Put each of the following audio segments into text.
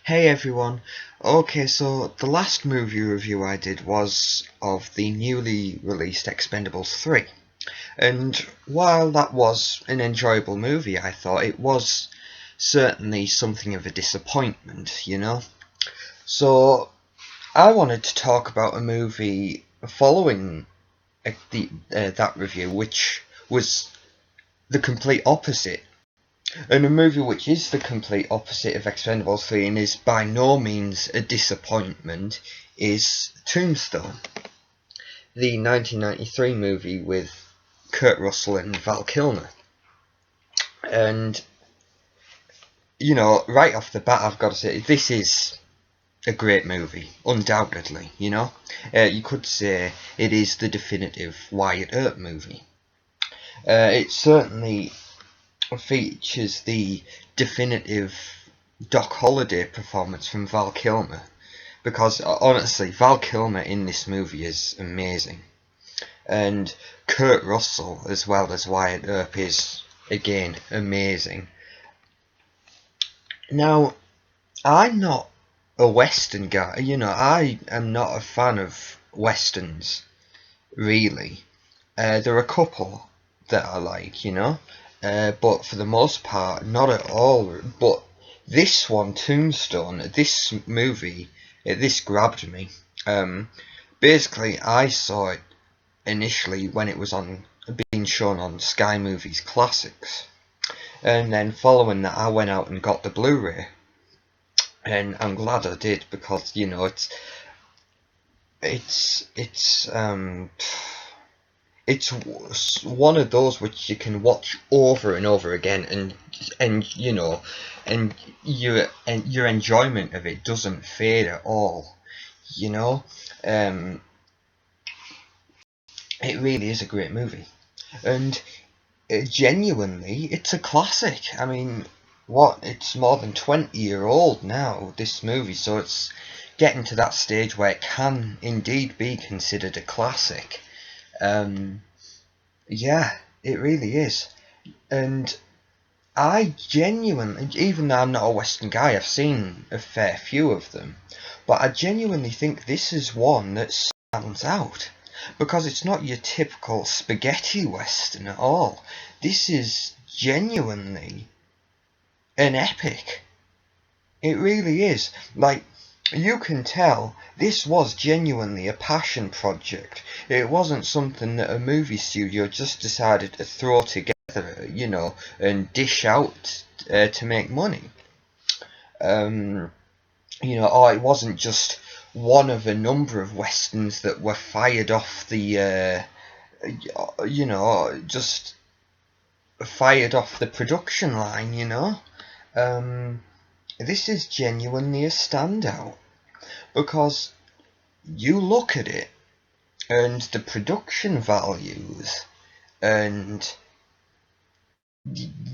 Hey everyone. Okay, so the last movie review I did was of the newly released Expendables 3. And while that was an enjoyable movie, I thought it was certainly something of a disappointment. So I wanted to talk about a movie following that review, which was the complete opposite. And a movie which is the complete opposite of Expendables 3 and is by no means a disappointment is Tombstone, the 1993 movie with Kurt Russell and Val Kilmer. And, right off the bat, I've got to say, this is a great movie, undoubtedly. You could say it is the definitive Wyatt Earp movie. It certainly features the definitive Doc Holliday performance from Val Kilmer, because honestly, Val Kilmer in this movie is amazing, and Kurt Russell as well as Wyatt Earp is again amazing. Now, I'm not a Western guy, I am not a fan of Westerns, really. There are a couple that I like, but for the most part, not at all. But this one, Tombstone, this movie, this grabbed me. Basically, I saw it initially when it was being shown on Sky Movies Classics, and then following that, I went out and got the Blu-ray, and I'm glad I did because it's one of those which you can watch over and over again, and your enjoyment of it doesn't fade at all. It really is a great movie, and genuinely, it's a classic. I mean, it's more than 20-year-old now, this movie, so it's getting to that stage where it can indeed be considered a classic. Yeah, it really is. And I genuinely, even though I'm not a Western guy, I've seen a fair few of them, but I genuinely think this is one that stands out, because it's not your typical spaghetti Western at all. This is genuinely an epic. It really is. Like, you can tell this was genuinely a passion project. It wasn't something that a movie studio just decided to throw together, and dish out to make money. Or it wasn't just one of a number of westerns that were fired off just fired off the production line. This is genuinely a standout, because you look at it and the production values and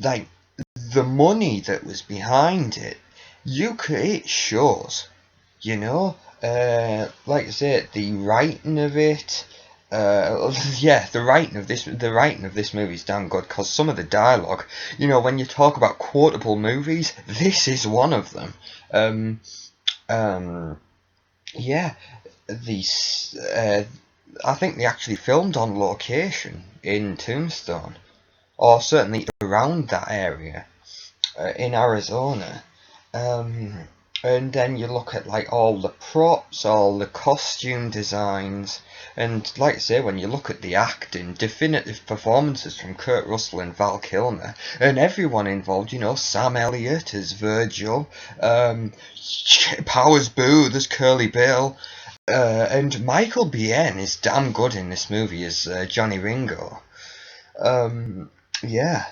like the money that was behind it, it shows, like I said, the writing of it. The writing of this movie is damn good, because some of the dialogue, when you talk about quotable movies, this is one of them. Yeah, I think they actually filmed on location in Tombstone, or certainly around that area, in Arizona. And then you look at like all the props, all the costume designs, and like I say, when you look at the acting, definitive performances from Kurt Russell and Val Kilmer, and everyone involved, Sam Elliott as Virgil, Powers Booth as Curly Bill, and Michael Biehn is damn good in this movie as Johnny Ringo. Yeah,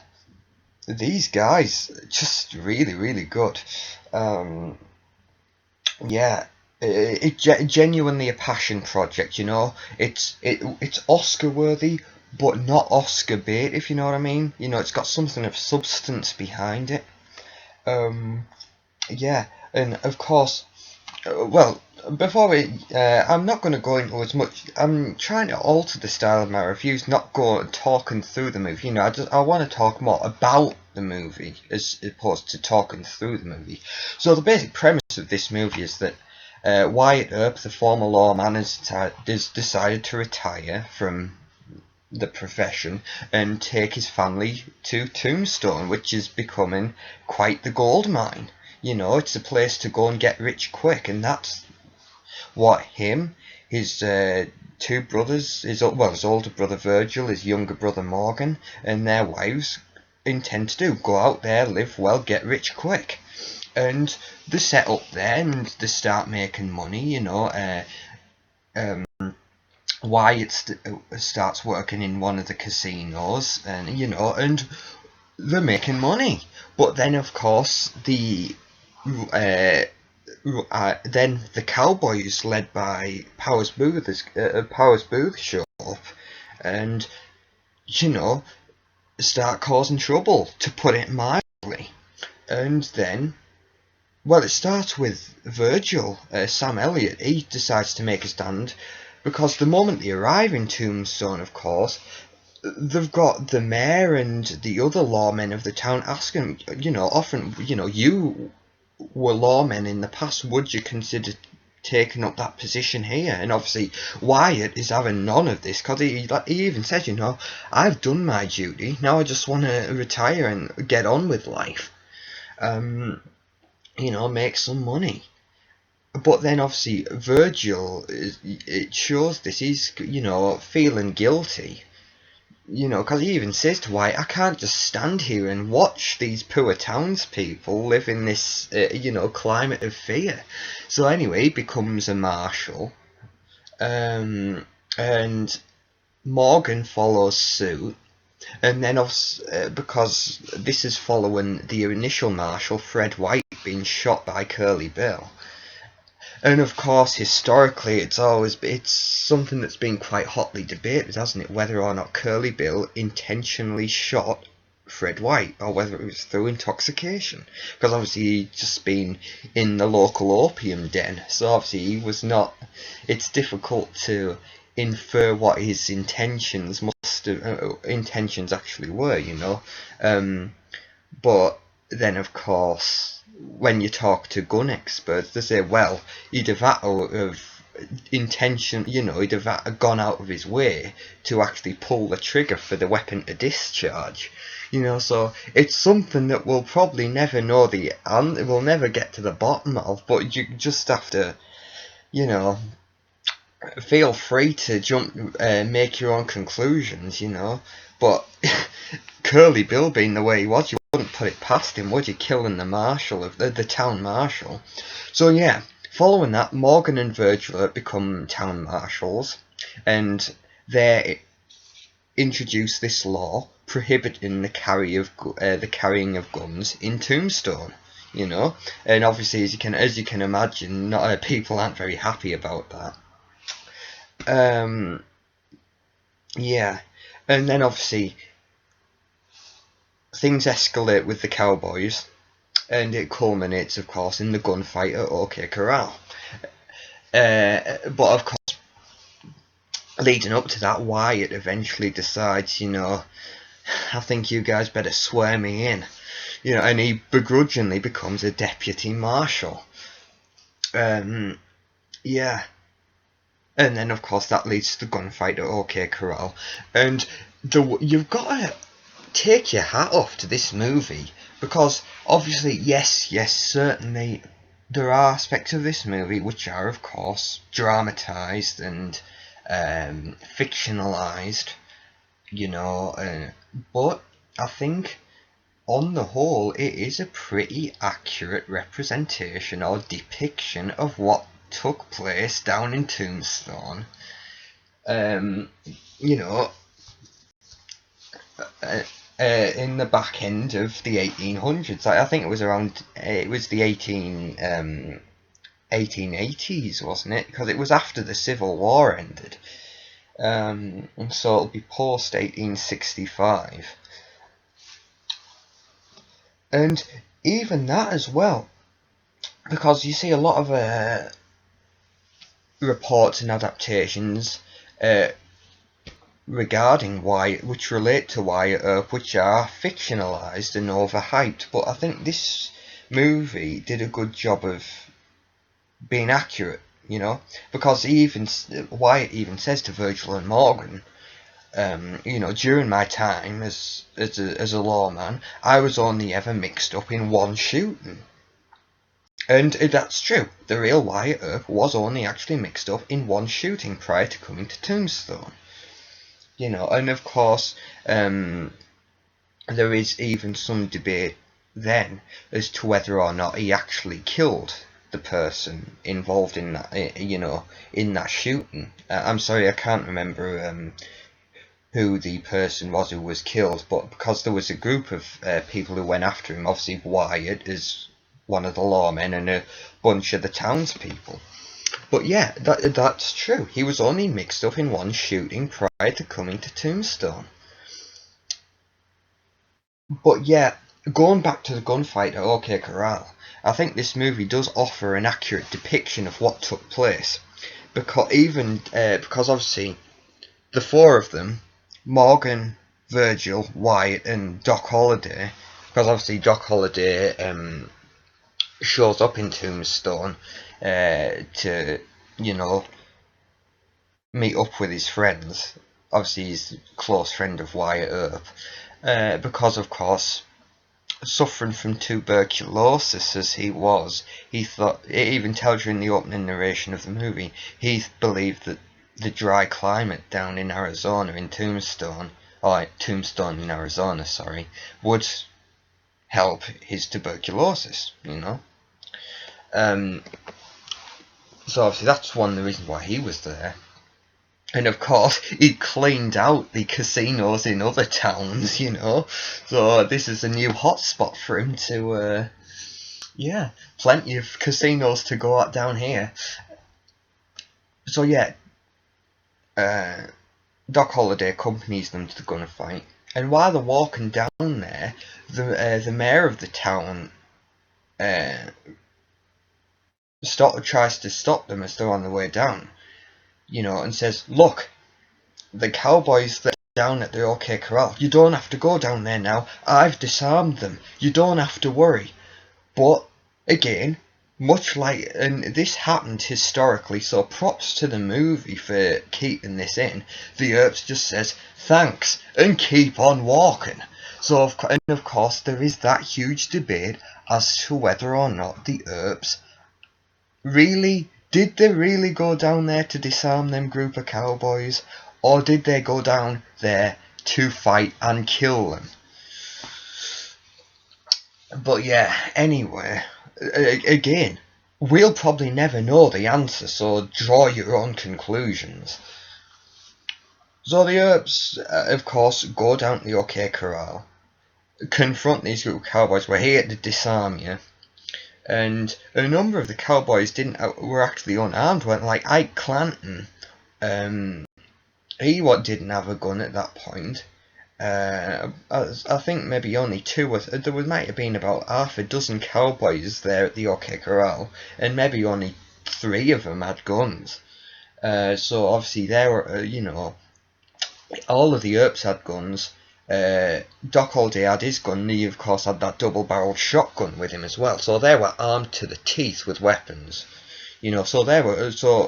these guys just really, really good. Yeah, it's genuinely a passion project. It's Oscar worthy, but not Oscar bait, if you know what I mean. It's got something of substance behind it. Yeah, and of course, well, before I'm not going to go into as much. I'm trying to alter the style of my reviews, not go talking through the movie. I want to talk more about the movie as opposed to talking through the movie. So the basic premise of this movie is that Wyatt Earp, the former lawman, has decided to retire from the profession and take his family to Tombstone, which is becoming quite the gold mine. You know, it's a place to go and get rich quick, and that's what him, his two brothers, his older brother Virgil, his younger brother Morgan, and their wives intend to do. Go out there, live well, get rich quick. And they set up there and they start making money, you know. Wyatt starts working in one of the casinos, and you know, and they're making money. But then, of course, then the Cowboys, led by Powers Booth, show up, and you know, start causing trouble, to put it mildly. And then, well, it starts with Virgil, Sam Elliott. He decides to make a stand, because the moment they arrive in Tombstone, of course, they've got the mayor and the other lawmen of the town asking, you know, often, you know, you were lawmen in the past, would you consider taking up that position here? And obviously Wyatt is having none of this, because he even says, you know, I've done my duty, now I just want to retire and get on with life, you know, make some money. But then obviously Virgil, it shows this, he's, you know, feeling guilty, you know, because he even says to Wyatt, I can't just stand here and watch these poor townspeople live in this, you know, climate of fear. So anyway, he becomes a marshal, and Morgan follows suit, and then because this is following the initial marshal, Fred White, being shot by Curly Bill. And of course, historically, it's something that's been quite hotly debated, hasn't it, whether or not Curly Bill intentionally shot Fred White, or whether it was through intoxication. Because obviously he'd just been in the local opium den, so obviously he was not. It's difficult to infer what his intentions actually were, you know. But then, of course, when you talk to gun experts, they say, well, he'd have out of intention, you know, he'd have gone out of his way to actually pull the trigger for the weapon to discharge, you know. So it's something that we'll probably never know we'll never get to the bottom of, but you just have to, you know, feel free to make your own conclusions, you know. But Curly Bill being the way he was, you wouldn't put it past him, would you, killing the marshal of the town marshal? So yeah, following that, Morgan and Virgil become town marshals, and they introduce this law prohibiting the carrying of guns in Tombstone. You know, and obviously, as you can imagine, people aren't very happy about that. Yeah, and then obviously things escalate with the Cowboys, and it culminates, of course, in the gunfight at OK Corral. But of course, leading up to that, Wyatt eventually decides, you know, I think you guys better swear me in, you know, and he begrudgingly becomes a deputy marshal. Yeah. And then, of course, that leads to the gunfight at OK Corral. And you've got to take your hat off to this movie, because obviously, yes, certainly, there are aspects of this movie which are, of course, dramatised and fictionalised, you know, but I think, on the whole, it is a pretty accurate representation or depiction of what took place down in Tombstone. You know, in the back end of the 1800s. I think it was the 1880s, wasn't it? Because it was after the Civil War ended. And so it'll be post 1865. And even that as well, because you see a lot of reports and adaptations regarding Wyatt, which relate to Wyatt Earp, which are fictionalised and overhyped. But I think this movie did a good job of being accurate, you know, because Wyatt even says to Virgil and Morgan, you know, during my time as a lawman, I was only ever mixed up in one shooting. And that's true. The real Wyatt Earp was only actually mixed up in one shooting prior to coming to Tombstone. You know, and of course, there is even some debate then as to whether or not he actually killed the person involved in that, you know, in that shooting. I'm sorry, I can't remember who the person was who was killed, but because there was a group of people who went after him, obviously Wyatt is one of the lawmen and a bunch of the townspeople. But yeah, that's true. He was only mixed up in one shooting prior to coming to Tombstone. But yeah, going back to the gunfight at OK Corral, I think this movie does offer an accurate depiction of what took place. Because obviously the four of them, Morgan, Virgil, Wyatt, and Doc Holliday, because obviously Doc Holliday shows up in Tombstone to, you know, meet up with his friends. Obviously, he's a close friend of Wyatt Earp, because of course, suffering from tuberculosis as he was, he thought, it even tells you in the opening narration of the movie, he believed that the dry climate down in Arizona, in Tombstone, or Tombstone in Arizona, sorry, would help his tuberculosis, you know. So obviously that's one of the reasons why he was there. And of course, he cleaned out the casinos in other towns, you know. So this is a new hotspot for him to, yeah, plenty of casinos to go at down here. So yeah, Doc Holliday accompanies them to the gunfight, and while they're walking down there, the mayor of the town tries to stop them as they're on the way down, you know, and says, "Look, the cowboys that are down at the OK Corral, you don't have to go down there now. I've disarmed them. You don't have to worry." But again, much like, and this happened historically, so props to the movie for keeping this in. The Earps just says thanks and keep on walking. So of course there is that huge debate as to whether or not the Earps did they really go down there to disarm them group of cowboys, or did they go down there to fight and kill them? But yeah, anyway, again, we'll probably never know the answer, so draw your own conclusions. So the Earps, of course, go down to the OK Corral, confront these group of cowboys. We're here to disarm you. And a number of the cowboys were actually unarmed, weren't like Ike Clanton. He didn't have a gun at that point. I think maybe only two. There might have been about half a dozen cowboys there at the OK Corral, and maybe only 3 of them had guns. So obviously there were, you know, all of the Earps had guns. Doc Holliday had his gun, and he of course had that double-barreled shotgun with him as well. So they were armed to the teeth with weapons. You know, so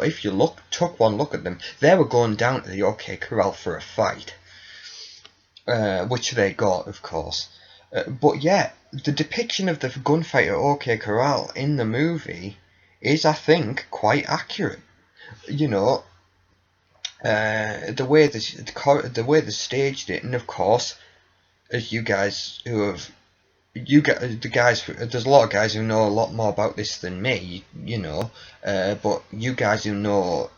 if you took one look at them, they were going down to the OK Corral for a fight. Which they got, of course. But yeah, the depiction of the gunfight at OK Corral in the movie is, I think, quite accurate. You know, the way they staged it, and of course, as you guys there's a lot of guys who know a lot more about this than me, you know, but you guys who know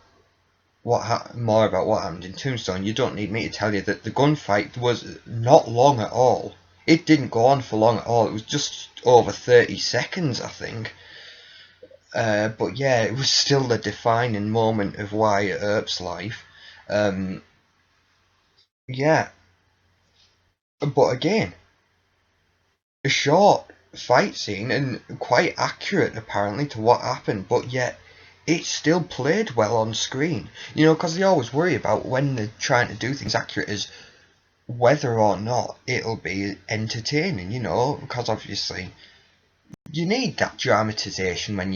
more about what happened in Tombstone, you don't need me to tell you that the gunfight was not long at all. It didn't go on for long at all. It was just over 30 seconds, I think. But yeah, it was still the defining moment of Wyatt Earp's life. Yeah. But again, a short fight scene and quite accurate apparently to what happened, but yet it's still played well on screen. You know, because they always worry about when they're trying to do things accurate is whether or not it'll be entertaining, you know, because obviously you need that dramatisation when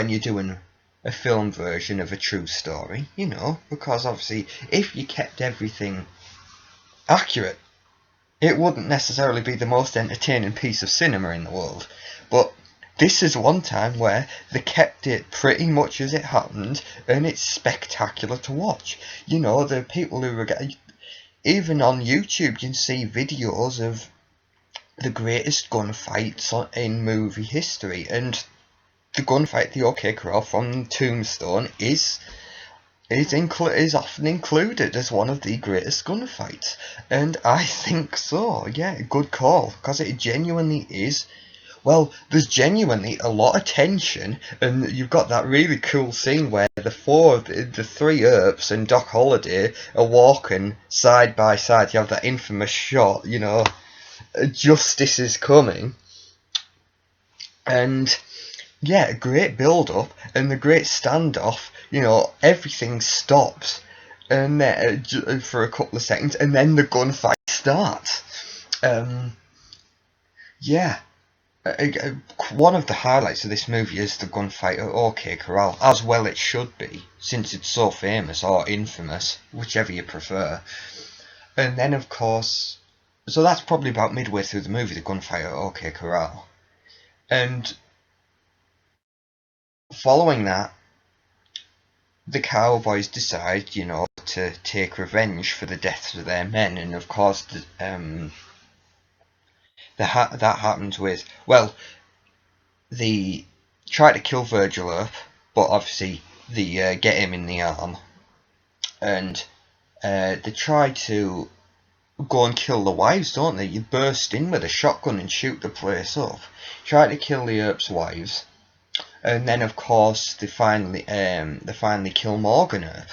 you're doing a film version of a true story, you know, because obviously if you kept everything accurate, it wouldn't necessarily be the most entertaining piece of cinema in the world. But this is one time where they kept it pretty much as it happened, and it's spectacular to watch. You know, the people who were even on YouTube, you can see videos of the greatest gunfights in movie history, and the gunfight, the OK Corral from Tombstone, is often included as one of the greatest gunfights, and I think so. Yeah, good call, because it genuinely is. Well, there's genuinely a lot of tension, and you've got that really cool scene where the three Earps and Doc Holliday are walking side by side. You have that infamous shot, you know, justice is coming, and yeah, great build up and the great standoff. You know, everything stops and for a couple of seconds, and then the gunfight starts. Yeah. One of the highlights of this movie is the gunfight at OK Corral, as well it should be, since it's so famous, or infamous, whichever you prefer. And then, of course, so that's probably about midway through the movie, the gunfight at OK Corral. And following that, the cowboys decide, you know, to take revenge for the deaths of their men, and of course, that happens with, well, they try to kill Virgil Earp, but obviously they get him in the arm, and they try to go and kill the wives, don't they? You burst in with a shotgun and shoot the place up. Try to kill the Earp's wives, and then of course they finally kill Morgan Earp.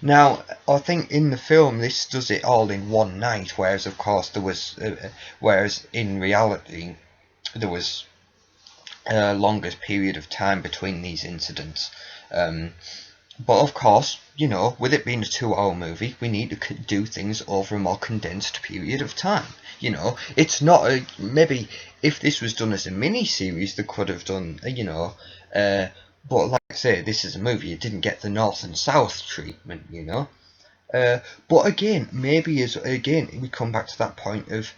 Now, I think in the film this does it all in one night, whereas of course whereas in reality there was a longer period of time between these incidents. But of course, you know, with it being a 2-hour movie, we need to do things over a more condensed period of time. You know, it's not maybe if this was done as a mini-series, they could have done, you know, but like I say, this is a movie, it didn't get the North and South treatment, you know. But again, maybe we come back to that point of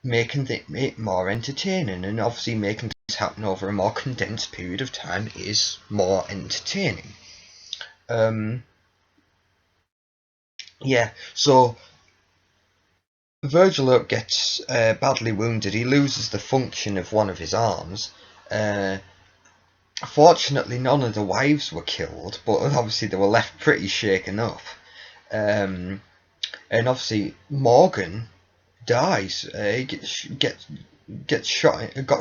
making it more entertaining, and obviously making things happen over a more condensed period of time is more entertaining. Yeah, so Virgil Earp gets badly wounded. He loses the function of one of his arms. Fortunately, none of the wives were killed, but obviously they were left pretty shaken up. And obviously Morgan dies. He got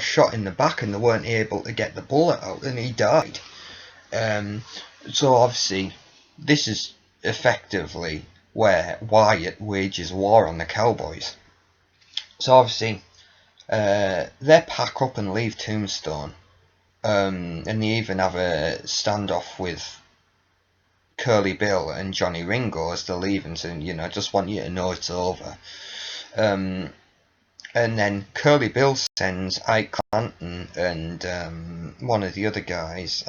shot in the back, and they weren't able to get the bullet out, and he died. So obviously, this is effectively where Wyatt wages war on the cowboys. So obviously, they pack up and leave Tombstone, and they even have a standoff with Curly Bill and Johnny Ringo as they're leaving, saying, you know, I just want you to know it's over. And then Curly Bill sends Ike Clanton and one of the other guys.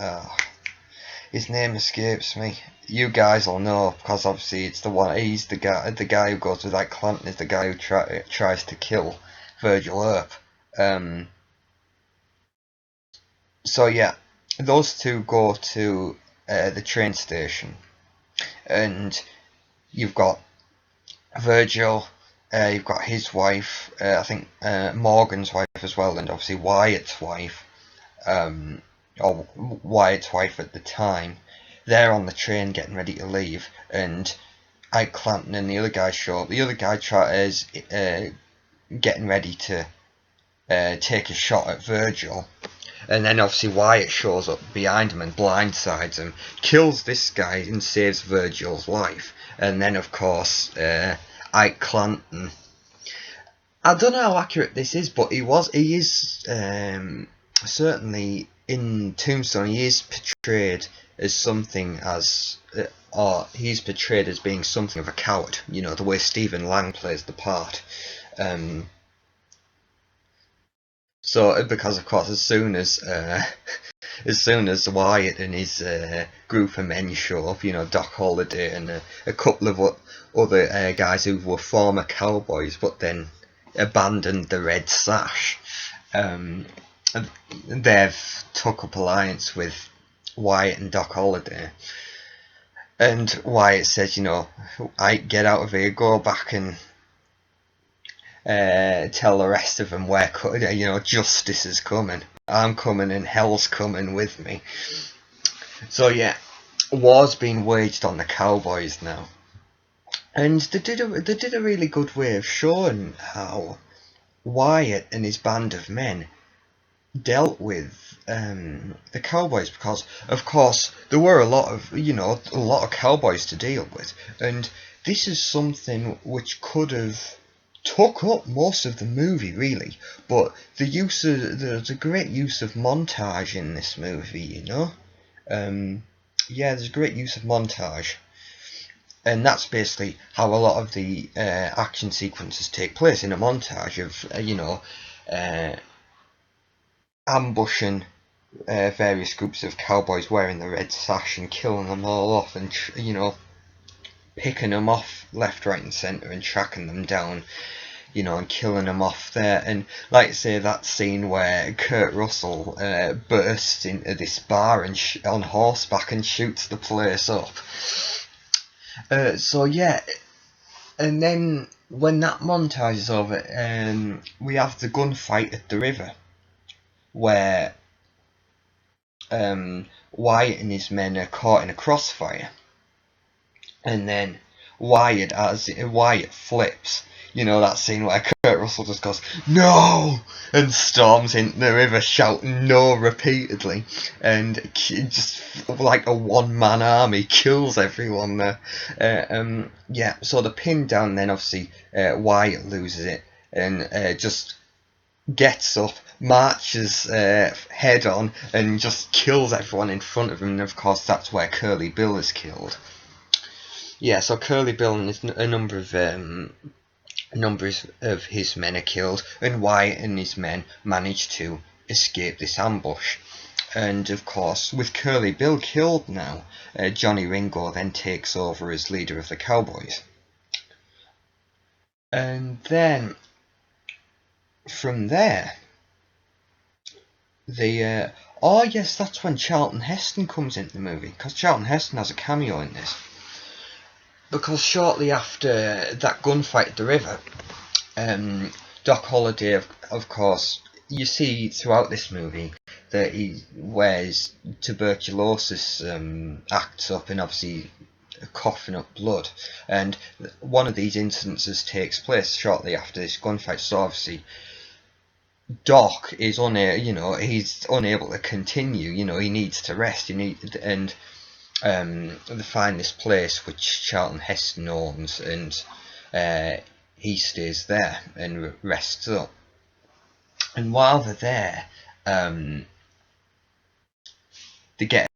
His name escapes me. You guys will know, because obviously it's the one. He's the guy. The guy who goes with Ike Clanton is the guy who tries to kill Virgil Earp. So yeah, those two go to the train station, and you've got Virgil. You've got his wife, I think Morgan's wife as well, and obviously Wyatt's wife, or Wyatt's wife at the time. They're on the train getting ready to leave, and Ike Clanton and the other guy show up. The other guy tries getting ready to take a shot at Virgil, and then obviously Wyatt shows up behind him and blindsides him, kills this guy and saves Virgil's life. And then of course Ike Clanton, I don't know how accurate this is, but he is certainly in Tombstone he is portrayed as something as, or he's portrayed as being something of a coward. You know, the way Stephen Lang plays the part. So because of course as soon as Wyatt and his group of men show up, you know, Doc Holliday and a couple of other guys who were former cowboys but then abandoned the red sash, they've took up alliance with Wyatt and Doc Holliday. And Wyatt says, you know, I get out of here, go back and tell the rest of them where, you know, justice is coming. I'm coming and hell's coming with me. So yeah, war's been waged on the cowboys now, and they did a really good way of showing how Wyatt and his band of men dealt with the cowboys, because of course there were a lot of cowboys to deal with, and this is something which could have took up most of the movie really, but there's a great use of montage in this movie, you know. Yeah, there's a great use of montage, and that's basically how a lot of the action sequences take place, in a montage of ambushing various groups of cowboys wearing the red sash and killing them all off, and picking them off left, right and centre and tracking them down, you know, and killing them off there. And like I say, that scene where Kurt Russell bursts into this bar and on horseback and shoots the place up. So yeah, and then when that montage is over, we have the gunfight at the river, where Wyatt and his men are caught in a crossfire, and then Wyatt flips. You know, that scene where Kurt Russell just goes, "No!" and storms into the river shouting "No" repeatedly, and just like a one-man army kills everyone there. Yeah, so the pin down, then obviously Wyatt loses it and just gets up, marches head on, and just kills everyone in front of him. And of course that's where Curly Bill is killed. Yeah, so Curly Bill and a number of his men are killed, and Wyatt and his men manage to escape this ambush. And of course, with Curly Bill killed now, Johnny Ringo then takes over as leader of the cowboys. And then from there, oh yes, that's when Charlton Heston comes into the movie, because Charlton Heston has a cameo in this. Because shortly after that gunfight at the river, Doc Holliday, of course, you see throughout this movie that he wears tuberculosis acts up, and obviously coughing up blood. And one of these incidences takes place shortly after this gunfight. So obviously Doc is he's unable to continue. You know, he needs to rest. And they find this place which Charlton Heston owns, and he stays there and rests up. And while they're there, they get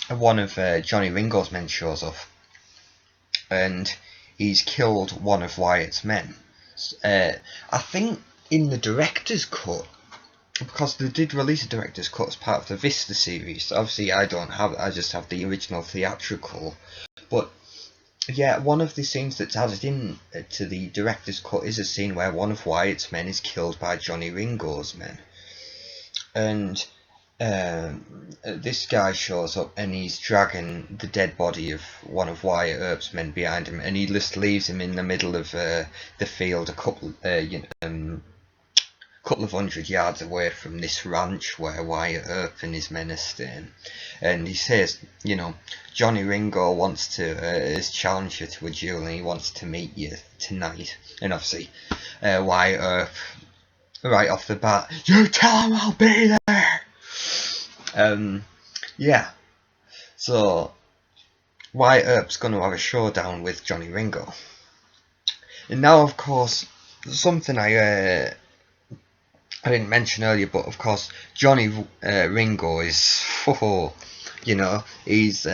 one of Johnny Ringo's men shows up, and he's killed one of Wyatt's men. I think in the director's cut, because they did release a director's cut as part of the Vista series. Obviously I just have the original theatrical, but yeah, one of the scenes that's added in to the director's cut is a scene where one of Wyatt's men is killed by Johnny Ringo's men. And this guy shows up and he's dragging the dead body of one of Wyatt Earp's men behind him, and he just leaves him in the middle of the field, a couple of 100 yards away from this ranch where Wyatt Earp and his men are staying. And he says, you know, Johnny Ringo has challenged you to a duel, and he wants to meet you tonight. And obviously Wyatt Earp, right off the bat, "You tell him I'll be there." Yeah, so Wyatt Earp's going to have a showdown with Johnny Ringo. And now, of course, something I I didn't mention earlier, but of course Johnny Ringo is, you know, he's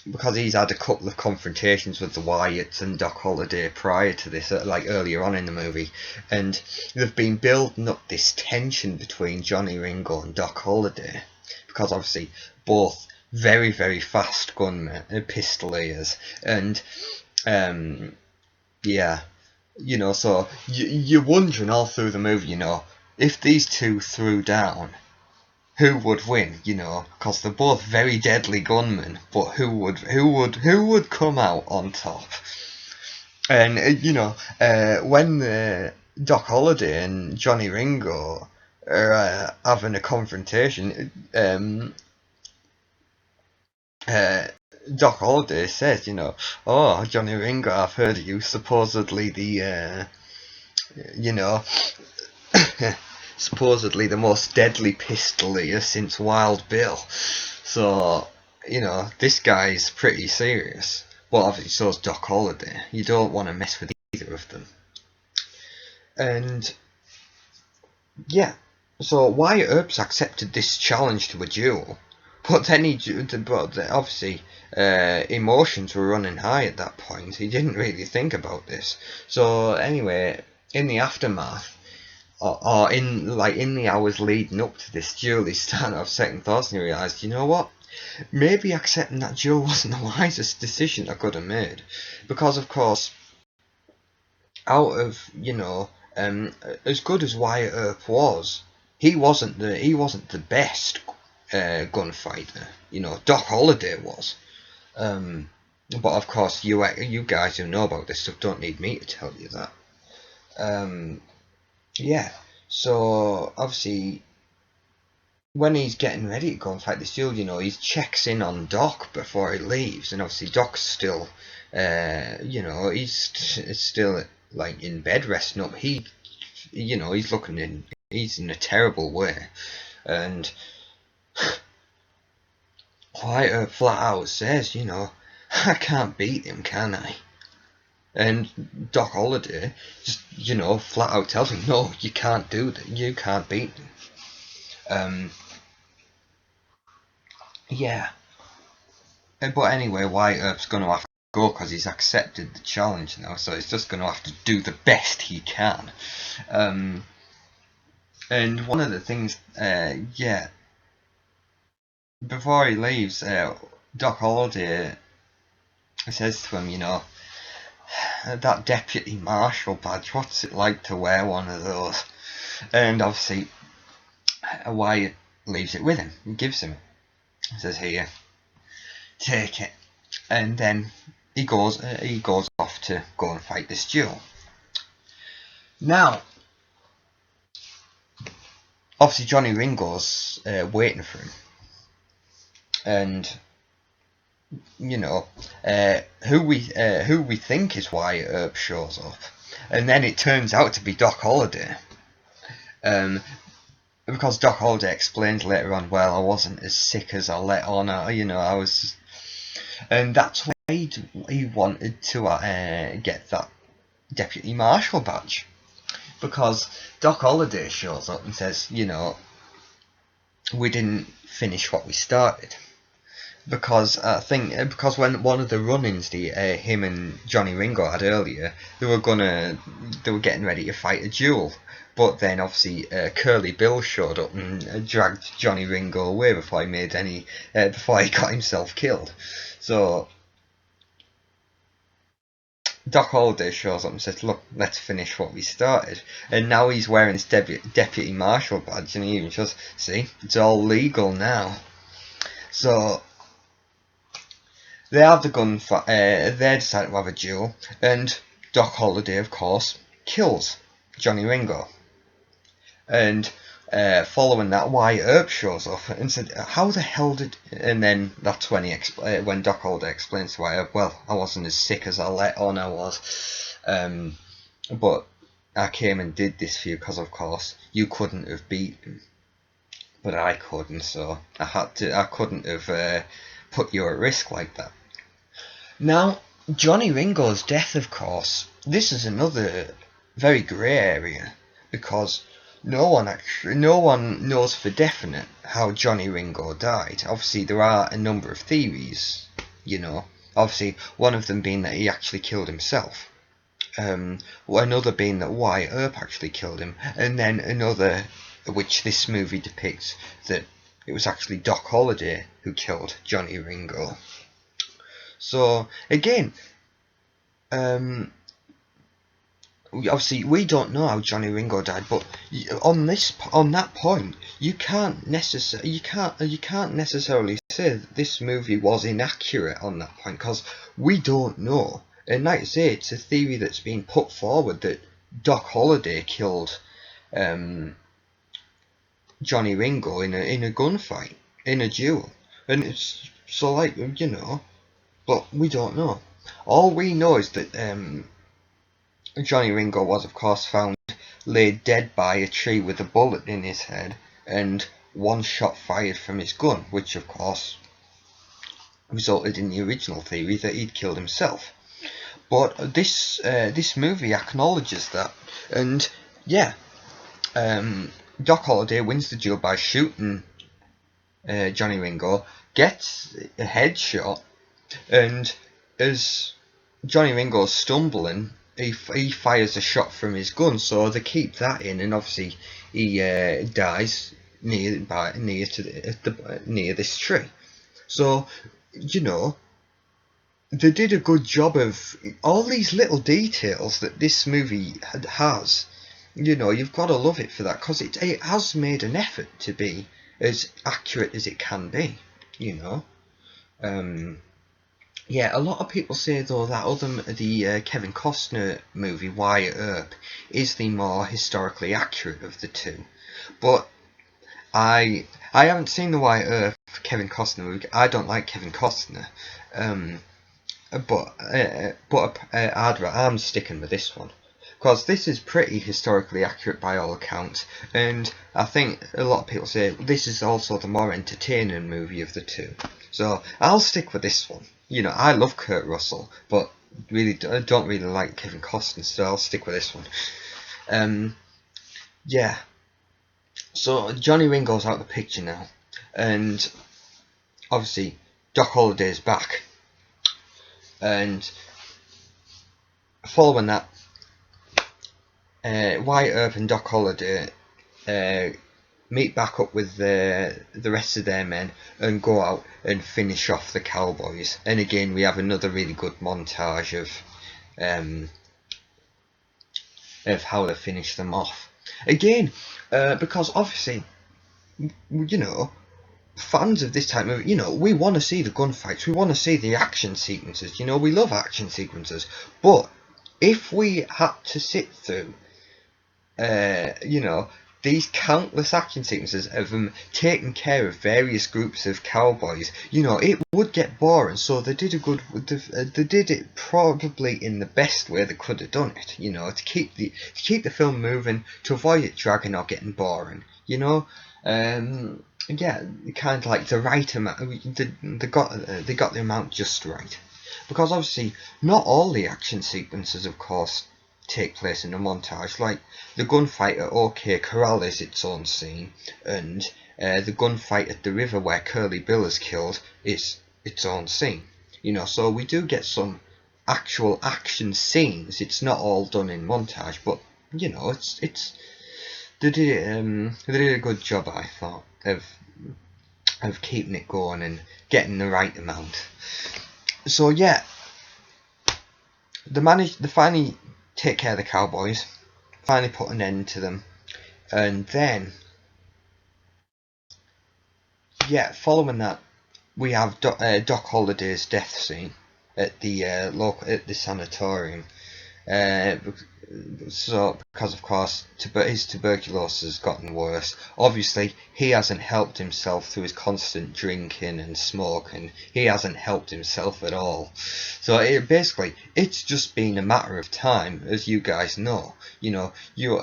because he's had a couple of confrontations with the Wyatts and Doc Holliday prior to this, like earlier on in the movie, and they've been building up this tension between Johnny Ringo and Doc Holliday, because obviously both very, very fast gunmen, pistoliers, and yeah, you know, so you're wondering all through the movie, you know, if these two threw down, who would win, you know, because they're both very deadly gunmen, but who would come out on top? And you know, when Doc Holliday and Johnny Ringo are having a confrontation, Doc Holliday says, you know, "Oh, Johnny Ringo, I've heard of you. Supposedly the, you know." Supposedly the most deadly pistolier since Wild Bill. So, you know, this guy's pretty serious. Well, obviously so's Doc Holliday. You don't want to mess with either of them. And, yeah. So Wyatt Earp's accepted this challenge to a duel. But then obviously, emotions were running high at that point. He didn't really think about this. So anyway, in the aftermath, or in the hours leading up to this duel, he's starting to have second thoughts and he realised, you know what? Maybe accepting that duel wasn't the wisest decision I could have made. Because of course, out of, you know, as good as Wyatt Earp was, he wasn't the best gunfighter. You know, Doc Holliday was. But of course, you guys who know about this stuff don't need me to tell you that. Yeah, so obviously when he's getting ready to go and fight this duel, you know, he checks in on Doc before he leaves, and obviously Doc's still, you know, he's still like in bed resting up. You know, he's in a terrible way, and quite flat out says, you know, I can't beat him, can I? And Doc Holliday just, you know, flat out tells him, no, you can't do that. You can't beat him. Yeah. But anyway, Wyatt Earp's going to have to go because he's accepted the challenge now, so he's just going to have to do the best he can. And one of the things, yeah, before he leaves, Doc Holliday says to him, you know, that deputy marshal badge, what's it like to wear one of those? And obviously Wyatt leaves it with him. He gives him it. He says, here, take it. And then he goes off to go and fight this duel. Now, obviously Johnny Ringo's waiting for him. And you know, who we think is Wyatt Earp shows up, and then it turns out to be Doc Holliday. Because Doc Holliday explains later on, well, I wasn't as sick as I let on. You know, I was, and that's why he wanted to get that deputy marshal badge, because Doc Holliday shows up and says, you know, we didn't finish what we started. Because I think when one of the run-ins him and Johnny Ringo had earlier, they were getting ready to fight a duel, but then obviously Curly Bill showed up and dragged Johnny Ringo away before he got himself killed. So Doc Holliday shows up and says, "Look, let's finish what we started." And now he's wearing his deputy marshal badge, and he even says, "See, it's all legal now." So they have the gunfight. They decide to have a duel, and Doc Holliday, of course, kills Johnny Ringo. And following that, Wyatt Earp shows up and said, "How the hell did?" And then that's when when Doc Holliday explains to Wyatt Earp, "Well, I wasn't as sick as I let on I was, but I came and did this for you because, of course, you couldn't have beaten, but I could, and so I couldn't have put you at risk like that." Now, Johnny Ringo's death, of course, this is another very grey area, because no one knows for definite how Johnny Ringo died. Obviously, there are a number of theories, you know. Obviously, one of them being that he actually killed himself. Another being that Wyatt Earp actually killed him, and then another, which this movie depicts, that it was actually Doc Holliday who killed Johnny Ringo. So again, obviously we don't know how Johnny Ringo died, but on that point, you can't necessarily say that this movie was inaccurate on that point, because we don't know. And like I say, it's a theory that's been put forward that Doc Holliday killed Johnny Ringo in a gunfight, in a duel, and it's so, like, you know, but we don't know. All we know is that Johnny Ringo was, of course, found laid dead by a tree with a bullet in his head and one shot fired from his gun, which, of course, resulted in the original theory that he'd killed himself. But this movie acknowledges that, and yeah, Doc Holliday wins the duel by shooting Johnny Ringo, gets a headshot, and as Johnny Ringo's stumbling, he fires a shot from his gun, so they keep that in, and obviously he dies near this tree. So, you know, they did a good job of all these little details that this movie has. You know, you've got to love it for that, because it has made an effort to be as accurate as it can be, you know. Yeah, a lot of people say, though, that the Kevin Costner movie, Wyatt Earp, is the more historically accurate of the two. But I haven't seen the Wyatt Earp Kevin Costner movie. I don't like Kevin Costner. But I'm sticking with this one, because this is pretty historically accurate by all accounts, and I think a lot of people say this is also the more entertaining movie of the two. So I'll stick with this one. You know, I love Kurt Russell, but I don't really like Kevin Costner, so I'll stick with this one. Yeah. So Johnny Ringo's out of the picture now, and obviously Doc Holliday's back. And following that, Wyatt Earp and Doc Holliday meet back up with the rest of their men and go out and finish off the cowboys. And again, we have another really good montage of how they finish them off. Again, because obviously, you know, fans of this type of, you know, we want to see the gunfights, we want to see the action sequences, you know, we love action sequences, but if we had to sit through, you know, these countless action sequences of them taking care of various groups of cowboys, you know, it would get boring. So they did they did it probably in the best way they could have done it, you know, to keep the film moving, to avoid it dragging or getting boring, you know. Yeah, kind of like the right amount. They got the amount just right, because obviously not all the action sequences, of course, take place in a montage. Like the gunfight at OK Corral is its own scene, and the gunfight at the river where Curly Bill is killed is its own scene. You know, so we do get some actual action scenes. It's not all done in montage, but you know, they did a good job, I thought, of keeping it going and getting the right amount. So yeah, they finally take care of the cowboys, finally put an end to them, and then yeah, following that, we have Doc Holliday's death scene at the sanatorium. So because of course his tuberculosis has gotten worse. Obviously he hasn't helped himself through his constant drinking and smoking. He hasn't helped himself at all. So it's just been a matter of time, as you guys know. You know, you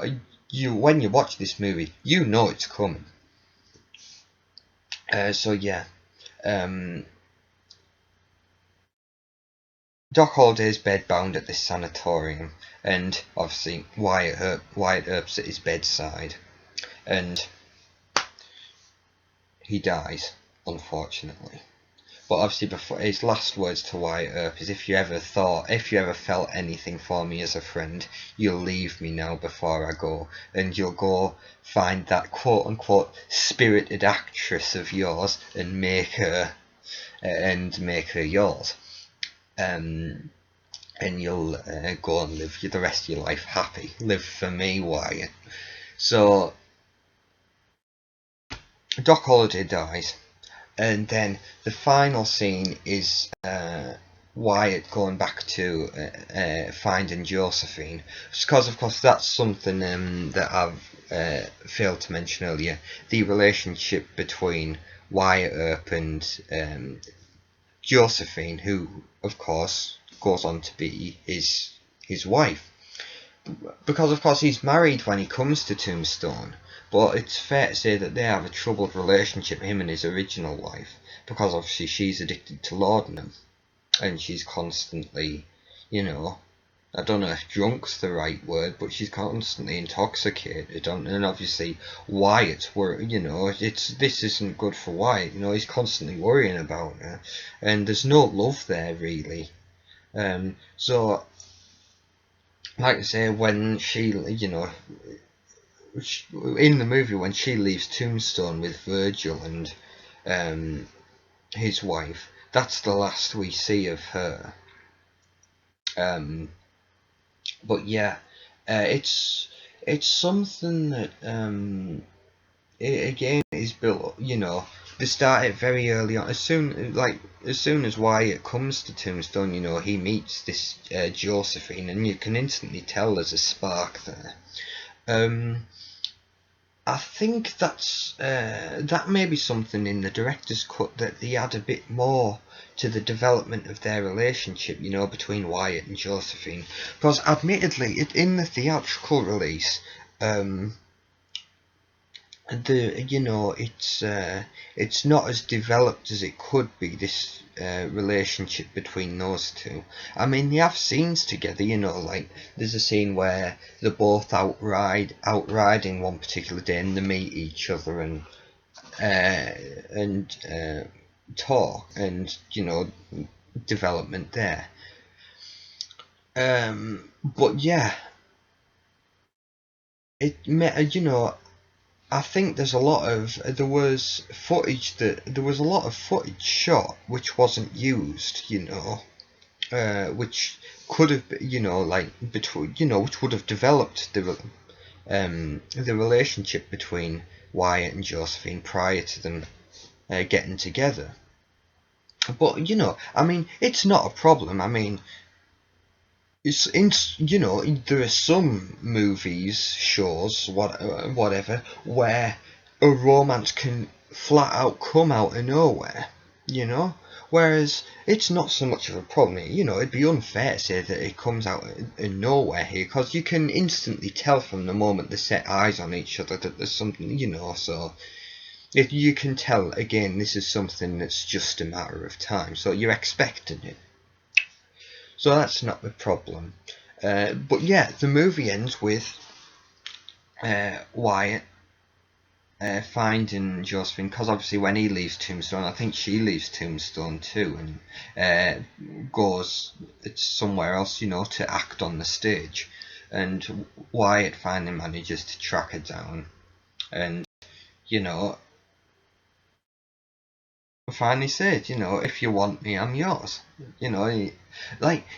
when you watch this movie, you know it's coming. So yeah, Doc Holliday's bedbound at this sanatorium, and obviously Wyatt Earp's at his bedside, and he dies, unfortunately. But obviously, before his last words to Wyatt Earp is, if you ever felt anything for me as a friend, you'll leave me now before I go, and you'll go find that quote-unquote spirited actress of yours and make her yours. And you'll go and live the rest of your life happy. Live for me, Wyatt. So Doc Holliday dies. And then the final scene is Wyatt going back to finding Josephine, because of course that's something that I've failed to mention earlier. The relationship between Wyatt Earp and Josephine, who of course goes on to be his wife, because of course he's married when he comes to Tombstone. But it's fair to say that they have a troubled relationship, him and his original wife, because obviously she's addicted to laudanum, and she's constantly, I don't know if drunk's the right word, but she's constantly intoxicated, and obviously Wyatt's this isn't good for Wyatt, he's constantly worrying about her, and there's no love there really. So, like I say, when she, in the movie, when she leaves Tombstone with Virgil and his wife, that's the last we see of her. But yeah, it's something that it again is built. They start it very early on. As soon as Wyatt comes to Tombstone, he meets this Josephine, and you can instantly tell there's a spark there. I think that may be something in the director's cut, that they add a bit more to the development of their relationship, between Wyatt and Josephine. Because admittedly, in the theatrical release, it's not as developed as it could be, this relationship between those two. I mean, they have scenes together, like there's a scene where they're both outriding one particular day, and they meet each other and talk, and development there. But yeah, I think there was a lot of footage shot which wasn't used, which could have been, which would have developed the relationship between Wyatt and Josephine prior to them getting together. But I mean, it's not a problem. I mean, there are some movies, shows, whatever, where a romance can flat out come out of nowhere, whereas it's not so much of a problem. It'd be unfair to say that it comes out of nowhere here, because you can instantly tell from the moment they set eyes on each other that there's something, so if you can tell, again, this is something that's just a matter of time, so you're expecting it. So that's not the problem. But yeah, the movie ends with Wyatt finding Josephine, because obviously when he leaves Tombstone, I think she leaves Tombstone too, and goes somewhere else, to act on the stage. And Wyatt finally manages to track her down, and finally said, if you want me, I'm yours.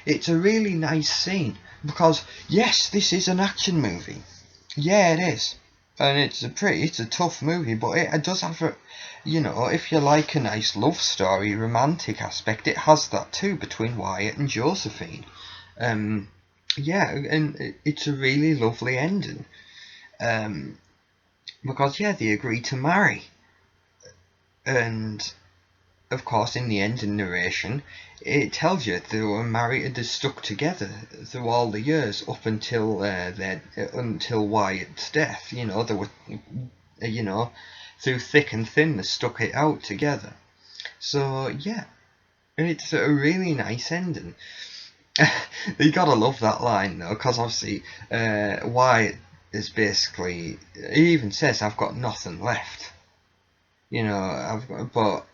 It's a really nice scene, because yes, this is an action movie. Yeah, it is. And it's a tough movie, but it does have a, if you like a nice love story, romantic aspect, it has that too, between Wyatt and Josephine. Yeah, and it's a really lovely ending. Because yeah, they agree to marry. And of course, in the end, in narration, it tells you they were married, they stuck together through all the years up until until Wyatt's death. They were, through thick and thin, they stuck it out together. So yeah, and it's a really nice ending. You gotta love that line though, because obviously Wyatt is basically, he even says, "I've got nothing left." But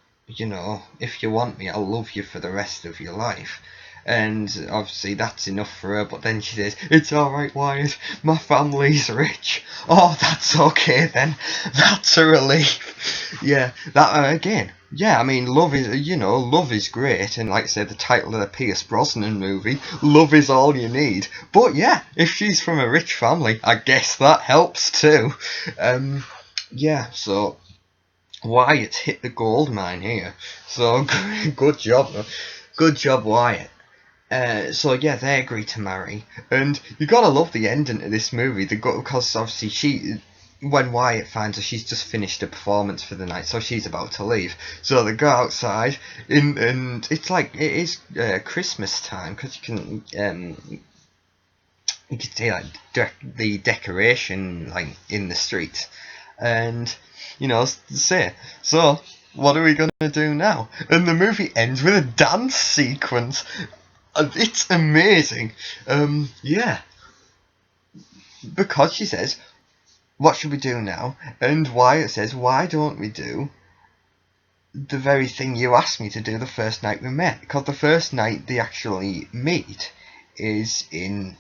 if you want me, I'll love you for the rest of your life. And obviously that's enough for her, but then she says, "It's alright, Wyatt, my family's rich." Oh, that's okay then. That's a relief. Yeah, that again. Yeah, I mean, love is great, and like I said, the title of the Pierce Brosnan movie, love is all you need. But yeah, if she's from a rich family, I guess that helps too. Yeah, so Wyatt hit the gold mine here. So good job, good job, Wyatt. So yeah, they agree to marry, and you gotta love the ending to this movie. Because obviously when Wyatt finds her, she's just finished a performance for the night, so she's about to leave. So they go outside, and it's like it is Christmas time, because you can see like the decoration like in the street, and say, so what are we gonna do now? And the movie ends with a dance sequence. It's amazing. Yeah, because she says, "What should we do now?" And Wyatt says, "Why don't we do the very thing you asked me to do the first night we met?" Because the first night they actually meet is in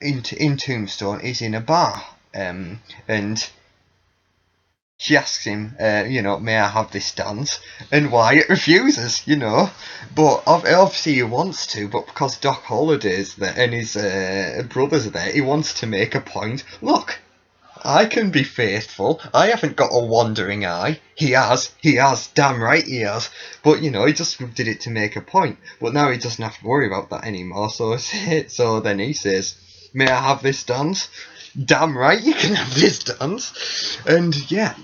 Tombstone, is in a bar, and she asks him, "May I have this dance?" And Wyatt refuses, but obviously he wants to, but because Doc Holliday's there and his brothers are there, he wants to make a point. Look, I can be faithful. I haven't got a wandering eye. He has, damn right he has. But he just did it to make a point. But now he doesn't have to worry about that anymore. So then he says, "May I have this dance?" Damn right you can have this dance. And yeah,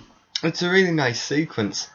it's a really nice sequence.